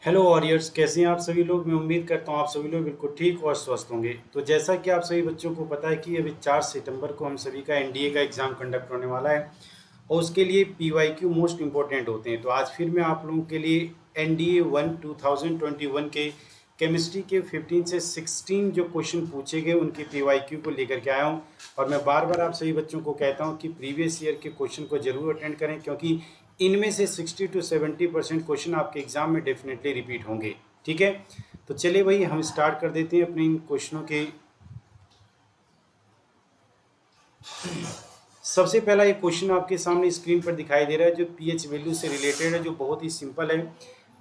Hello warriors, कैसे हैं आप सभी लोग। मैं उम्मीद करता हूँ आप सभी लोग बिल्कुल ठीक और स्वस्थ होंगे। तो जैसा कि आप सभी बच्चों को पता है कि अभी 4 सितंबर को हम सभी का एनडीए का एग्ज़ाम कंडक्ट होने वाला है और उसके लिए पीवाईक्यू मोस्ट इंपॉर्टेंट होते हैं। तो आज फिर मैं आप लोगों के लिए एनडीए 2021 के केमिस्ट्री के 15 से 16 जो क्वेश्चन पूछे गए उनके पीवाईक्यू को लेकर के आया हूँ। और मैं बार बार आप सभी बच्चों को कहता हूँ कि प्रीवियस ईयर के क्वेश्चन को जरूर अटेंड करें, क्योंकि इनमें से 60 to 70% क्वेश्चन आपके एग्जाम में डेफिनेटली रिपीट होंगे। ठीक है, तो चलिए भाई हम स्टार्ट कर देते हैं अपने इन क्वेश्चनों के। सबसे पहला एक क्वेश्चन आपके सामने स्क्रीन पर दिखाई दे रहा है जो पीएच वैल्यू से रिलेटेड है, जो बहुत ही सिंपल है।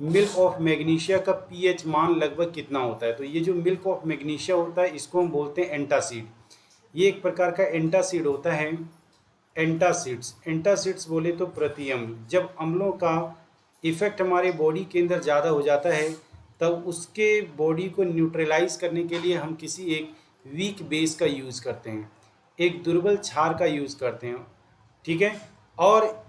मिल्क ऑफ मैग्नीशिया का पीएच मान लगभग कितना होता है। तो ये जो मिल्क ऑफ मैग्नीशिया होता है इसको हम बोलते हैं एंटासिड। ये एक प्रकार का एंटासिड होता है। एंटासिड्स, एंटासिड्स बोले तो प्रति अम्ल। जब अम्लों का इफेक्ट हमारे बॉडी के अंदर ज़्यादा हो जाता है तब उसके बॉडी को न्यूट्रलाइज करने के लिए हम किसी एक वीक बेस का यूज़ करते हैं, एक दुर्बल क्षार का यूज़ करते हैं। ठीक है, और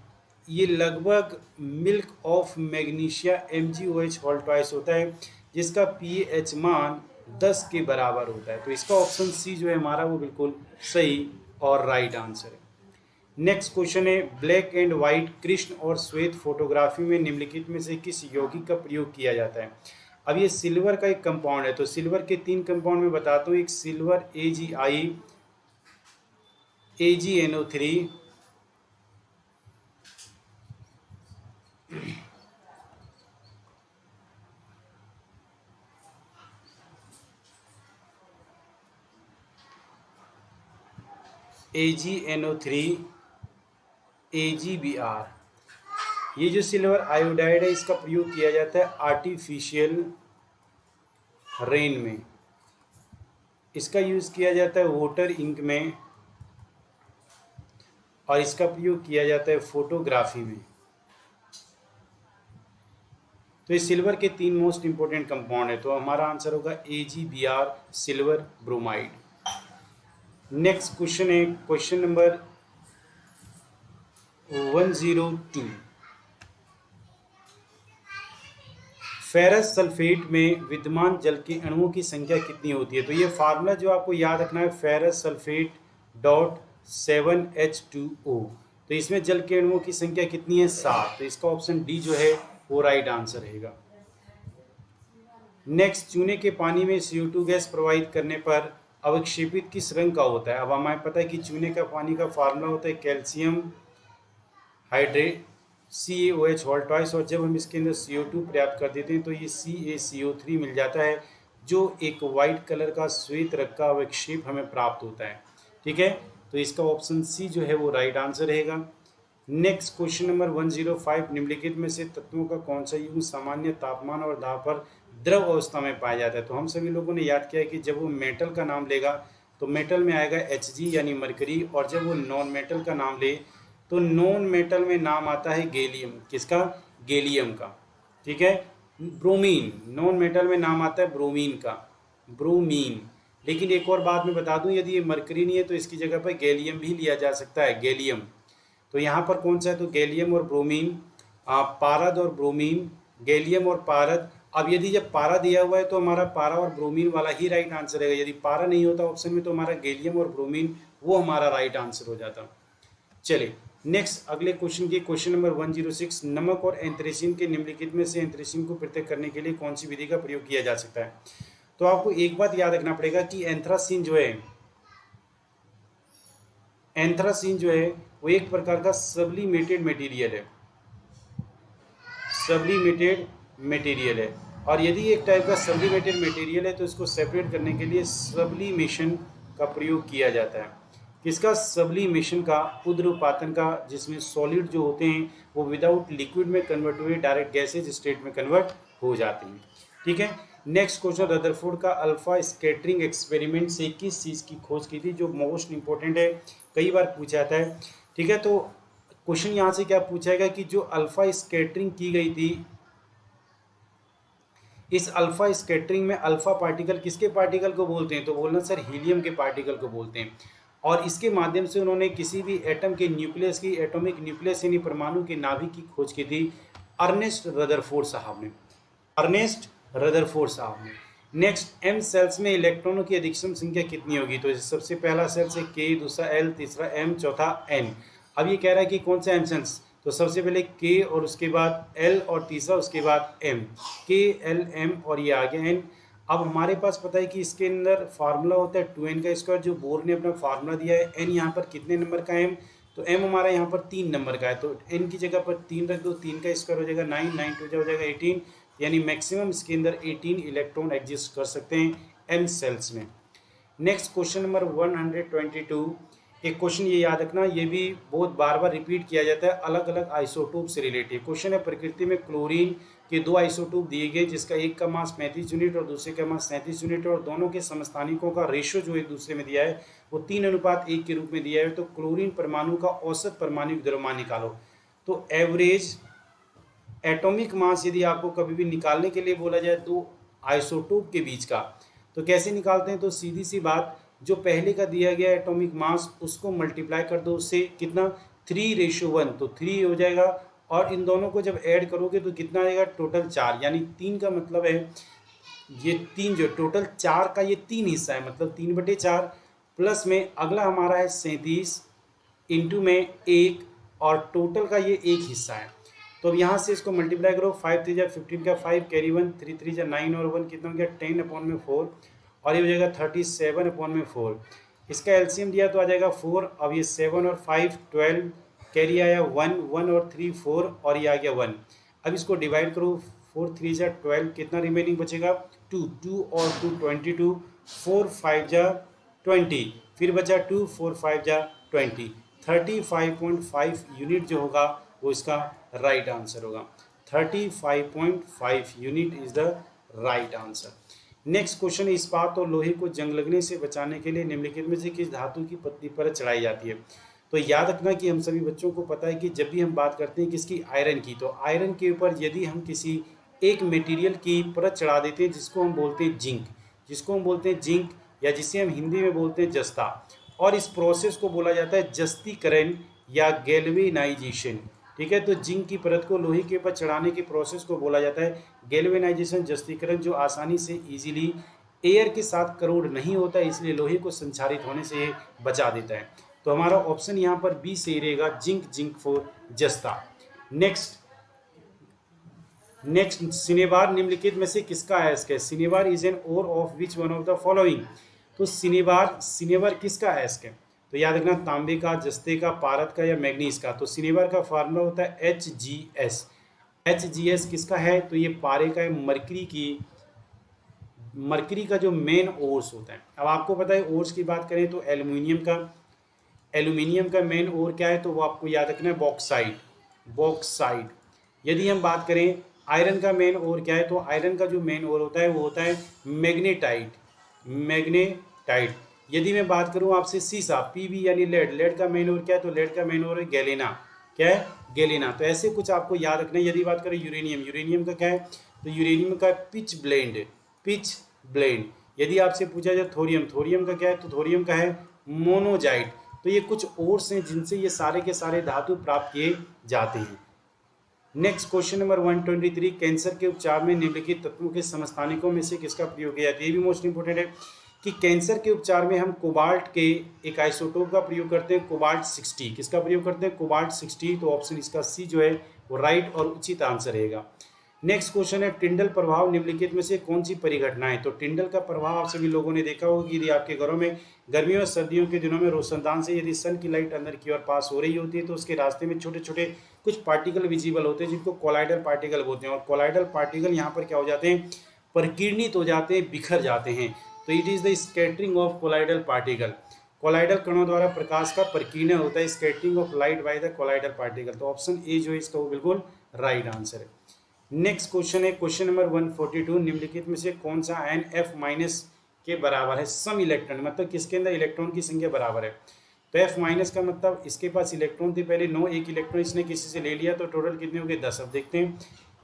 ये लगभग milk of magnesia MgOH whole twice होता है, जिसका पीएच मान 10 के बराबर होता है। तो इसका ऑप्शन सी जो है हमारा वो बिल्कुल सही और राइट आंसर है। नेक्स्ट क्वेश्चन है, ब्लैक एंड व्हाइट कृष्ण और श्वेत फोटोग्राफी में निम्नलिखित में से किस यौगिक का प्रयोग किया जाता है। अब ये सिल्वर का एक कंपाउंड है, तो सिल्वर के 3 कंपाउंड में बताता हूँ। एक silver AgI, AgNO3, AgNO3, AgBr। ये जो सिल्वर आयोडाइड है इसका प्रयोग किया जाता है आर्टिफिशियल रेन में, इसका यूज़ किया जाता है वाटर इंक में, और इसका प्रयोग किया जाता है फोटोग्राफी में। तो ये सिल्वर के 3 मोस्ट इंपोर्टेंट कंपाउंड है, तो हमारा आंसर होगा AgBr, silver bromide. Next question है क्वेश्चन नंबर 102। फेरस सल्फेट में विद्यमान जल के अणुओं की संख्या कितनी होती है। तो ये फार्मूला जो आपको याद रखना है, फेरस सल्फेट डॉट 7H2O। तो इसमें जल के अणुओं की संख्या कितनी है, 7। तो इसका ऑप्शन डी जो है वो राइट आंसर रहेगा। नेक्स्ट, चूने के पानी में CO2 गैस प्रवाहित करने पर अवक्षेपित किस रंग का होता है। अब हमें पता है कि चूने का पानी का फार्मूला होता है calcium hydrate CaOH whole twice, और जब हम इसके अंदर CO2 पर्याप्त कर देते हैं तो ये CaCO3 मिल जाता है, जो एक वाइट कलर का श्वेत रंग का अवक्षेप हमें प्राप्त होता है। ठीक है, तो इसका ऑप्शन सी जो है वो राइट आंसर रहेगा। नेक्स्ट क्वेश्चन नंबर 105, निम्नलिखित में से तत्वों का कौन सा युग्म सामान्य तापमान और दाब पर द्रव अवस्था में पाया जाता है। तो हम सभी लोगों ने याद किया है कि जब वो मेटल का नाम लेगा तो मेटल में आएगा Hg यानी मरकरी, और जब वो नॉन मेटल का नाम ले तो नॉन मेटल में नाम आता है गैलियम। किसका, गैलियम का। ठीक है, ब्रोमीन, नॉन मेटल में नाम आता है ब्रोमीन का, ब्रोमीन। लेकिन एक और बात मैं बता दूं, यदि ये मरकरी नहीं है तो इसकी जगह पर गैलियम भी लिया जा सकता है, गैलियम। तो यहाँ पर कौन सा है, तो गैलियम और ब्रोमीन, पारद और ब्रोमीन, गैलियम और पारद। अब यदि जब पारा दिया हुआ है तो हमारा पारा और ब्रोमीन वाला ही राइट आंसर है। यदि पारा नहीं होता ऑप्शन में तो हमारा गैलियम और ब्रोमीन वो हमारा राइट आंसर हो जाता। चलिए नेक्स्ट अगले क्वेश्चन की क्वेश्चन नंबर 106, नमक और एंथ्रेसिन के निम्नलिखित में से एंथ्रेसिन को पृथक करने के लिए कौन सी विधि का प्रयोग किया जा सकता है। तो आपको एक बात याद रखना पड़ेगा कि एंथ्रासिन जो है, एंथ्रासिन जो है वो एक प्रकार का सब्लिमेटेड मटेरियल है, सब्लिमेटेड मटेरियल है। और यदि एक टाइप का सब्लिमेटेड मटेरियल है तो इसको सेपरेट करने के लिए सब्लिमेशन का प्रयोग किया जाता है। किसका, सब्लिमेशन का, उद्रपातन का, जिसमें सॉलिड जो होते हैं वो विदाउट लिक्विड में कन्वर्ट हुए डायरेक्ट गैसेज स्टेट में कन्वर्ट हो जाते हैं। ठीक है, नेक्स्ट क्वेश्चन, रदरफोर्ड का अल्फा स्कैटरिंग एक्सपेरिमेंट से किस चीज़ की खोज की थी, जो मोस्ट इंपॉर्टेंट है, कई बार पूछा जाता है। ठीक है, तो क्वेश्चन यहाँ से क्या पूछाएगा कि जो अल्फा स्कैटरिंग की गई थी, इस अल्फा स्कैटरिंग में अल्फा पार्टिकल किसके पार्टिकल को बोलते हैं, तो बोलना सर हीलियम के पार्टिकल को बोलते हैं। और इसके माध्यम से उन्होंने किसी भी एटम के न्यूक्लियस की, एटॉमिक न्यूक्लियस यानी परमाणु के नाभिक की खोज की थी अर्नेस्ट रदरफोर्ड साहब ने। अर्नेस्ट रदरफोर्ड साहब ने। नेक्स्ट, एम सेल्स में इलेक्ट्रॉनों की अधिकतम संख्या कितनी होगी? तो सबसे पहला सेल्स है के, दूसरा एल, तीसरा एम, चौथा एन। अब ये कह रहा है कि कौन सा एम सेल्स, तो सबसे पहले के और उसके बाद एल और तीसरा उसके बाद एम, के एल एम और ये आ गया एन। अब हमारे पास पता है कि इसके अंदर फार्मूला होता है 2n का स्क्वायर, जो बोर ने अपना फार्मूला दिया है। एन यहाँ पर कितने नंबर का एम, तो एम हमारा यहाँ पर 3 नंबर का है, तो एन की जगह पर 3 रख दो, 3 का स्क्वायर हो जाएगा 9, 9 टू हो जाएगा 18, यानी मैक्सिमम इसके अंदर 18 इलेक्ट्रॉन एग्जिस्ट कर सकते हैं एम सेल्स में। Next question number 122। एक क्वेश्चन ये याद रखना, ये भी बहुत बार बार रिपीट किया जाता है, अलग अलग आइसोटोप से रिलेटेड क्वेश्चन है। प्रकृति में क्लोरीन के 2 आइसोटोप दिए गए, जिसका एक का मास 35 यूनिट और दूसरे का मास 37 यूनिट, और दोनों के समस्थानिकों का रेशो जो एक दूसरे में दिया है वो 3:1 के रूप में दिया है। तो क्लोरीन परमाणु का औसत परमाणु द्रव्यमान निकालो। तो एवरेज एटॉमिक मास यदि आपको कभी भी निकालने के लिए बोला जाए 2 आइसोटोप के बीच का, तो कैसे निकालते हैं? तो सीधी सी बात, जो पहले का दिया गया एटॉमिक मास उसको मल्टीप्लाई कर दो उससे, कितना 3:1, तो 3 हो जाएगा, और इन दोनों को जब ऐड करोगे तो कितना आएगा? टोटल 4, यानी 3 का मतलब है ये 3, जो टोटल 4 का ये 3 हिस्सा है, मतलब 3/4, प्लस में अगला हमारा है 37 इंटू में 1, और टोटल का ये एक हिस्सा है। तो अब यहाँ से इसको मल्टीप्लाई करो, 5 3 जा 15 का 5 कैरी 1, 3 3 जा 9 और 1 कितना हो गया? 10/4, और ये हो जाएगा 37/4। इसका एलसीएम दिया तो आ जाएगा 4। अब ये 7 और 5 12, कैरी आया 1, 1 और 3 4, और ये आ गया 1। अब इसको डिवाइड करो, 4 3 जा 12, कितना रिमेनिंग बचेगा? 2, 2 और 2 22, 4 5 जा 20, फिर बचा 2, 4 5 जा 20, 35.5 यूनिट जो होगा वो इसका राइट आंसर होगा। 35.5 unit is the right answer. Next question, इस्पात और लोहे को जंग लगने से बचाने के लिए निम्नलिखित में से किस धातु की पतली परत चढ़ाई जाती है? तो याद रखना कि हम सभी बच्चों को पता है कि जब भी हम बात करते हैं किसकी, आयरन की, तो आयरन के ऊपर यदि हम किसी एक मटेरियल की परत चढ़ा देते हैं जिसको हम बोलते हैं जिंक, या जिसे हम हिंदी में बोलते हैं जस्ता, और इस प्रोसेस को बोला जाता है जस्तीकरण या गैल्वेनाइजेशन। ठीक है, तो जिंक की परत को लोहे के ऊपर चढ़ाने के प्रोसेस को बोला जाता है गैल्वेनाइजेशन, जस्तीकरण, जो आसानी से इजीली एयर के साथ करोड नहीं होता है, इसलिए लोहे को संचारित होने से ये बचा देता है। तो हमारा ऑप्शन यहाँ पर बी सही रहेगा, जिंक फॉर जस्ता। नेक्स्ट, सिनेबार निम्नलिखित में से किसका अयस्क है? Cinnabar is an ore of which one of the following? तो सिनेबार किसका अयस्क है? तो याद रखना, तांबे का, जस्ते का, पारद का या मैग्नीज का। तो सिनेबार का फार्मूला होता है HgS किसका है? तो ये पारे का है, मरकरी का जो मेन ओर्स होता है। अब आपको पता है ओर्स की बात करें तो एल्यूमिनियम का मेन ओर क्या है? तो वो आपको याद रखना है बॉक्साइट। यदि हम बात करें आयरन का मेन ओर क्या है? तो आयरन का जो मेन ओर होता है वो होता है मैग्नेटाइट। यदि मैं बात करूं आपसे सीसा, Pb यानी लेड का मेन ओर क्या है? तो लेड का मेन ओर है गैलेना। क्या है? गैलेना। तो ऐसे कुछ आपको याद रखना है। यदि बात करें यूरेनियम का क्या है? तो यूरेनियम का पिच ब्लेंड। यदि आपसे पूछा जाए थोरियम का क्या है? तो थोरियम का है मोनोजाइट। तो ये कुछ ओर्स हैं जिनसे ये सारे के सारे धातु प्राप्त किए जाते हैं। नेक्स्ट क्वेश्चन नंबर 123, कैंसर के उपचार में निम्नलिखित तत्वों के समस्थानिकों में से किसका प्रयोग किया जाता है? ये भी मोस्ट इंपोर्टेंट है कि कैंसर के उपचार में हम कोबाल्ट के एक आइसोटोप का प्रयोग करते हैं, कोबाल्ट 60। किसका प्रयोग करते हैं? कोबाल्ट 60। तो ऑप्शन इसका सी जो है वो राइट और उचित आंसर रहेगा। नेक्स्ट क्वेश्चन है, टिंडल प्रभाव निम्नलिखित में से कौन सी परिघटना है? तो टिंडल का प्रभाव आप सभी लोगों ने देखा होगा कि यदि आपके घरों में गर्मियों और सर्दियों के दिनों में रोशनदान से यदि सन की लाइट अंदर की ओर पास हो रही होती है तो उसके रास्ते में छोटे छोटे कुछ पार्टिकल विजिबल होते हैं जिनको कोलाइडल पार्टिकल बोलते हैं। और कोलाइडल पार्टिकल यहाँ पर क्या हो जाते हैं? परिकीर्णित हो जाते हैं, बिखर जाते हैं। तो it is the scattering of colloidal particle. Colloidal कणों द्वारा प्रकाश का परिकीर्णन होता है, scattering of light by the colloidal particle. तो ऑप्शन ए जो है इसका वो बिल्कुल राइट आंसर है। नेक्स्ट क्वेश्चन है क्वेश्चन नंबर 142, निम्नलिखित में से कौन सा आयन F- के बराबर है? सम इलेक्ट्रॉन, मतलब किसके अंदर इलेक्ट्रॉन की संख्या बराबर है। तो F- का मतलब इसके पास इलेक्ट्रॉन थे पहले 9, एक इलेक्ट्रॉन इसने किसी से ले लिया तो टोटल कितने हो गए? 10। अब देखते हैं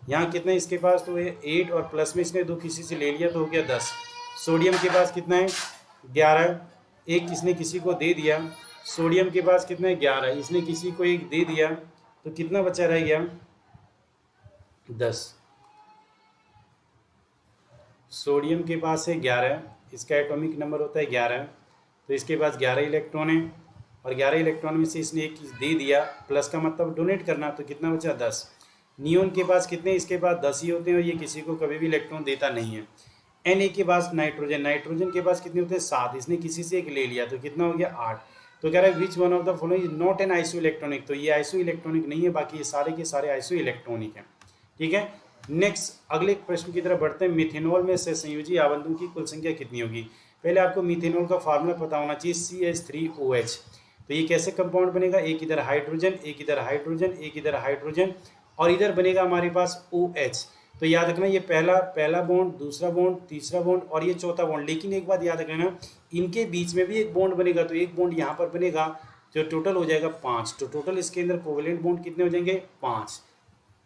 यहाँ कितना इसके पास, तो ये 8 और प्लस में इसने 2 किसी से ले लिया तो हो गया 10। सोडियम के पास कितना है? 11, एक इसने किसी को दे दिया। सोडियम के पास कितना है? 11, इसने किसी को एक दे दिया तो कितना बचा रह गया? 10। सोडियम के पास है 11, इसका एटॉमिक नंबर होता है 11, तो इसके पास 11 इलेक्ट्रॉन है और 11 इलेक्ट्रॉन में से इसने एक दे दिया, प्लस का मतलब डोनेट करना, तो कितना बचा 10। नियोन के पास कितने, इसके पास 10 ही होते हैं और ये किसी को कभी भी इलेक्ट्रॉन देता नहीं है। Na के पास नाइट्रोजन, नाइट्रोजन के पास कितने होते हैं 7, इसने किसी से एक ले लिया तो कितना हो गया 8। तो कह रहा है विच one of the following is not an iso electronic, तो ये आइसो इलेक्ट्रॉनिक नहीं है, बाकी ये सारे के सारे आइसो इलेक्ट्रॉनिक हैं। ठीक है, नेक्स्ट अगले प्रश्न की तरफ बढ़ते हैं। मिथेनॉल में से संयोजी आबंधों की कुल संख्या कितनी होगी। पहले आपको मिथेनॉल का फार्मूला पता होना चाहिए, CH3OH। तो ये कैसे कंपाउंड बनेगा, एक इधर हाइड्रोजन, एक इधर हाइड्रोजन, एक इधर हाइड्रोजन और इधर बनेगा हमारे पास OH। तो याद रखना ये पहला बॉन्ड, दूसरा बॉन्ड, तीसरा बॉन्ड और ये चौथा बॉन्ड। लेकिन एक बात याद रखना, इनके बीच में भी एक बॉन्ड बनेगा, तो एक बॉन्ड यहाँ पर बनेगा, जो टोटल हो जाएगा 5। तो टोटल इसके अंदर कोवेलेंट बॉन्ड कितने हो जाएंगे 5।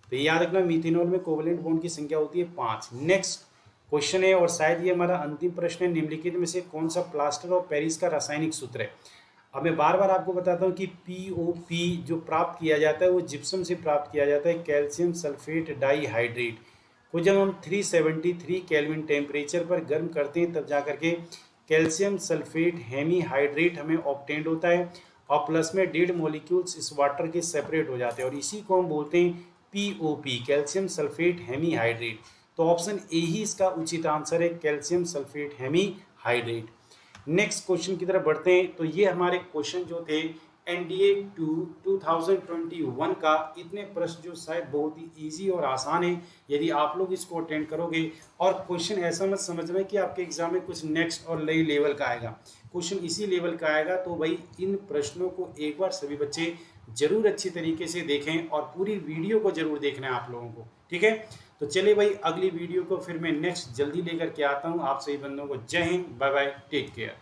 तो याद रखना मिथेनॉल में कोवेलेंट बॉन्ड की संख्या होती है 5। नेक्स्ट क्वेश्चन है और शायद ये हमारा अंतिम प्रश्न है, निम्नलिखित में से कौन सा प्लास्टर ऑफ पेरिस का रासायनिक सूत्र है। अब मैं बार बार आपको बताता हूँ कि POP जो प्राप्त किया जाता है वो जिप्सम से प्राप्त किया जाता है, कैल्शियम सल्फेट डाईहाइड्रेट को जब हम 373 केल्विन टेम्परेचर पर गर्म करते हैं तब जा करके कैल्शियम सल्फेट हेमीहाइड्रेट हमें ऑब्टेंड होता है और प्लस में 1.5 मॉलिक्यूल्स इस वाटर के सेपरेट हो जाते हैं और इसी को हम बोलते हैं POP, कैल्शियम सल्फेट हेमीहाइड्रेट। तो ऑप्शन ए ही इसका उचित आंसर है, calcium sulphate hemihydrate. Next question की तरफ बढ़ते हैं। तो ये हमारे क्वेश्चन जो थे NDA 2021 का, इतने प्रश्न जो शायद बहुत ही इजी और आसान है यदि आप लोग इसको अटेंड करोगे। और क्वेश्चन ऐसा मत समझना कि आपके एग्जाम में कुछ नेक्स्ट और नई लेवल का आएगा, क्वेश्चन इसी लेवल का आएगा। तो भाई इन प्रश्नों को एक बार सभी बच्चे जरूर अच्छी तरीके से देखें और पूरी वीडियो को जरूर देखना है आप लोगों को। ठीक है, तो चलिए भाई अगली वीडियो को फिर मैं नेक्स्ट जल्दी लेकर के आता हूँ। आप सभी बंदों को जय हिंद, बाय बाय, टेक केयर।